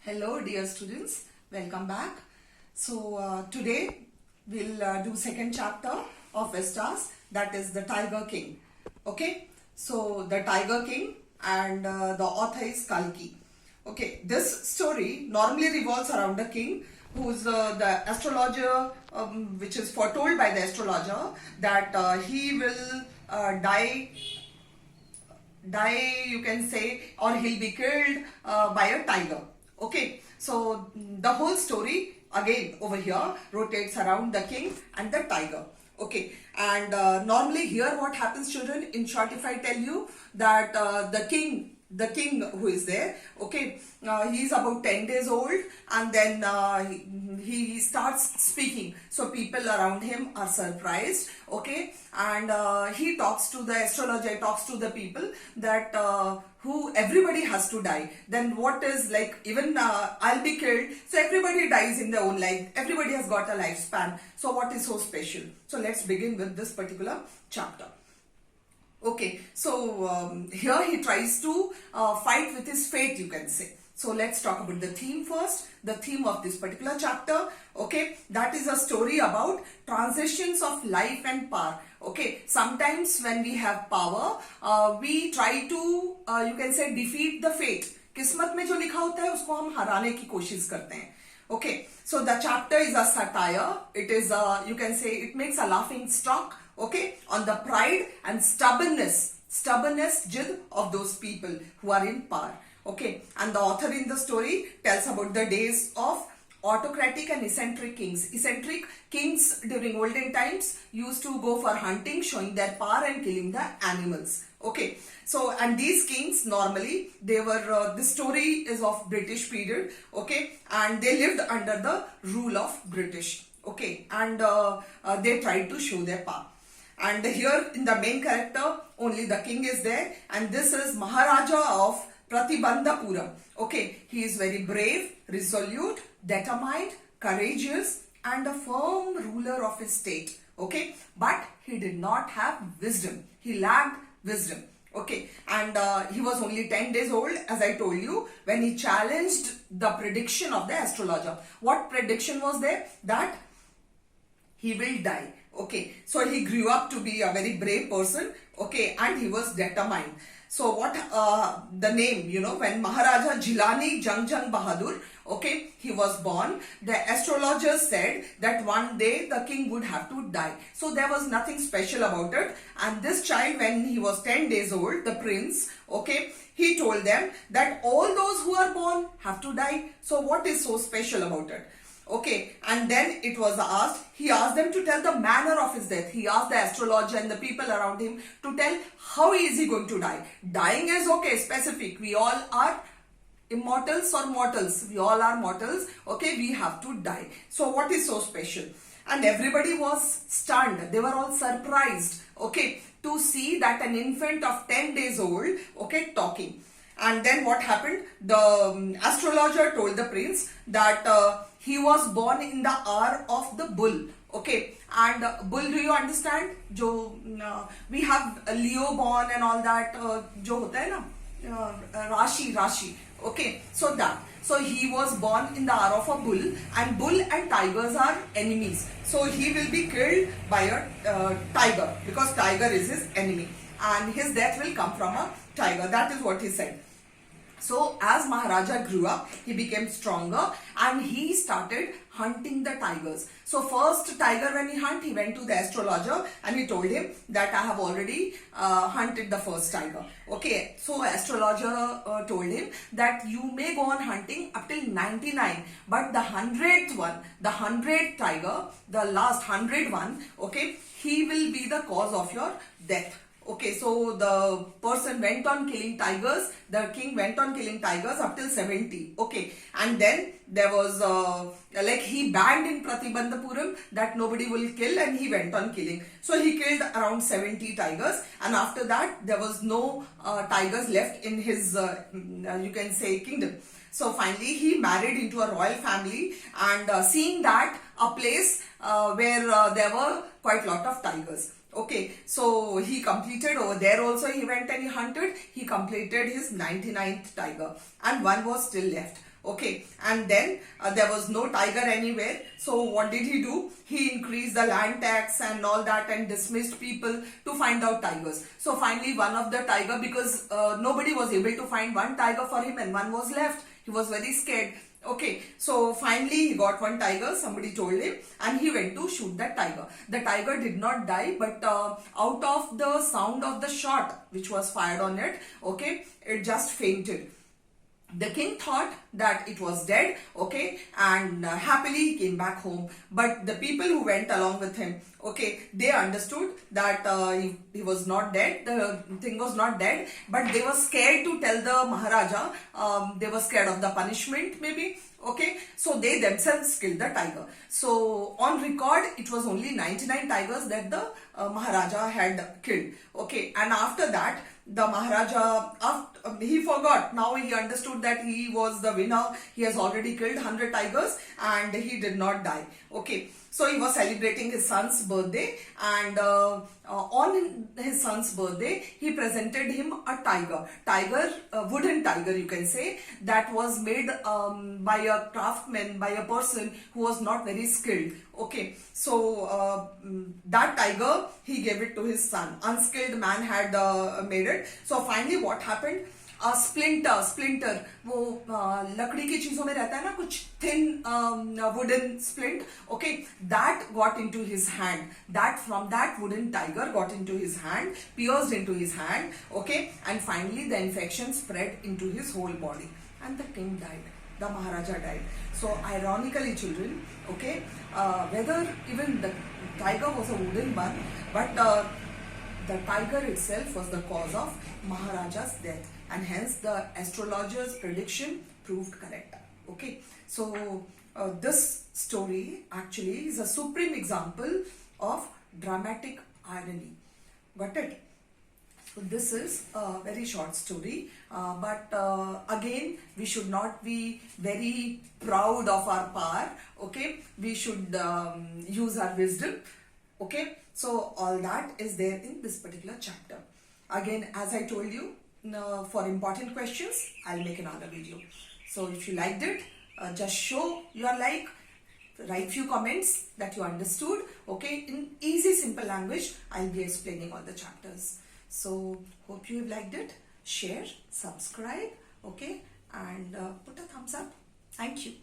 Hello dear students, welcome back. So today we'll do second chapter of Vestas, that is the Tiger King. Okay, so the Tiger King and the author is Kalki. Okay, this story normally revolves around a king who's the astrologer, which is foretold by the astrologer that he will die, you can say, or he'll be killed by a tiger. Okay, so the whole story again over here rotates around the king and the tiger. Okay, and normally here what happens, children, in short, if I tell you that the king who is there, okay, he is about 10 days old, and then he starts speaking, so people around him are surprised. Okay, and he talks to the astrologer, talks to the people that who everybody has to die. Then what is, like, even I'll be killed, so everybody dies in their own life, everybody has got a lifespan, so what is so special? So let's begin with this particular chapter. Okay, so here he tries to fight with his fate, you can say. So let's talk about the theme first. The theme of this particular chapter, okay, that is a story about transitions of life and power. Okay, sometimes when we have power, we try to, you can say, defeat the fate. किस्मत में जो लिखा होता है उसको हम हराने की कोशिश करते हैं. Okay, so the chapter is a satire. It is a, you can say, it makes a laughing stock, okay, on the pride and stubbornness, jid of those people who are in power. Okay, and the author in the story tells about the days of autocratic and eccentric kings. Eccentric kings during olden times used to go for hunting, showing their power and killing the animals. Okay, so, and these kings normally, they were, this story is of British period, okay, and they lived under the rule of British, okay, and they tried to show their power. And here in the main character, only the king is there, and this is Maharaja of Pratibandhapuram. Okay, he is very brave, resolute, determined, courageous, and a firm ruler of his state. Okay, but he did not have wisdom. He lacked wisdom. Okay, and he was only 10 days old, as I told you, when he challenged the prediction of the astrologer. What prediction was there? That he will die. Okay, so he grew up to be a very brave person. Okay, and he was determined. So what the name, you know, when Maharaja Jilani Jang Bahadur, okay, he was born, the astrologer said that one day the king would have to die. So there was nothing special about it. And this child, when he was 10 days old, the prince, okay, he told them that all those who are born have to die. So what is so special about it? Okay, and then it was asked, he asked them to tell the manner of his death. He asked the astrologer and the people around him to tell how is he going to die. Dying is okay, specific. We all are immortals or mortals. We all are mortals. Okay, we have to die. So what is so special? And everybody was stunned. They were all surprised, okay, to see that an infant of 10 days old, okay, talking. And then what happened? The astrologer told the prince that he was born in the hour of the bull. Okay, and bull, do you understand? Jo, we have Leo born and all that. Jo hota hai na, Rashi. Okay, so that. So he was born in the hour of a bull, and bull and tigers are enemies. So he will be killed by a tiger, because tiger is his enemy, and his death will come from a tiger. That is what he said. So as Maharaja grew up, he became stronger and he started hunting the tigers. So first tiger when he hunted, he went to the astrologer and he told him that I have already hunted the first tiger. Okay, so astrologer told him that you may go on hunting up till 99, but the 100th one, the 100th tiger, the last 100 one, okay, he will be the cause of your death. Okay, so the person went on killing tigers, the king went on killing tigers up till 70. Okay, and then there was like he banned in Pratibandhapuram that nobody will kill, and he went on killing. So he killed around 70 tigers, and after that there was no tigers left in his, you can say, kingdom. So finally he married into a royal family, and seeing that a place where there were quite a lot of tigers. Okay, so he completed over there also, he went and he hunted. He completed his 99th tiger and one was still left. Okay, and then there was no tiger anywhere. So what did he do? He increased the land tax and all that and dismissed people to find out tigers. So finally one of the tiger, because nobody was able to find one tiger for him and one was left. He was very scared. Okay, so finally he got one tiger, somebody told him, and he went to shoot that tiger. The tiger did not die, but out of the sound of the shot which was fired on it, okay, it just fainted. The king thought that it was dead, okay, and happily he came back home. But the people who went along with him, okay, they understood that he was not dead, the thing was not dead, but they were scared to tell the Maharaja. They were scared of the punishment maybe, okay, so they themselves killed the tiger. So on record, it was only 99 tigers that the Maharaja had killed, okay, and after that, the Maharaja, he forgot. Now he understood that he was the winner. He has already killed 100 tigers and he did not die. Okay, so he was celebrating his son's birthday, and on his son's birthday, he presented him a tiger, a wooden tiger, you can say, that was made by a craftsman, by a person who was not very skilled. Okay, so that tiger, he gave it to his son. Unskilled man had made it. So finally what happened? Splinter वो लकड़ी की चीजों में रहता है ना, कुछ thin wooden splint, okay, that got into his hand. That from that wooden tiger got into his hand, pierced into his hand, okay, and finally the infection spread into his whole body and the king died, the Maharaja died. So ironically, children, okay, whether even the tiger was a wooden one, but the tiger itself was the cause of Maharaja's death, and hence the astrologer's prediction proved correct. Okay, so this story actually is a supreme example of dramatic irony. Got it? So this is a very short story, but again, we should not be very proud of our power. Okay, we should use our wisdom. Okay, so all that is there in this particular chapter. Again, as I told you, for important questions, I'll make another video. So if you liked it, just show your like, write few comments that you understood. Okay, in easy, simple language, I'll be explaining all the chapters. So hope you have liked it. Share, subscribe, okay, and put a thumbs up. Thank you.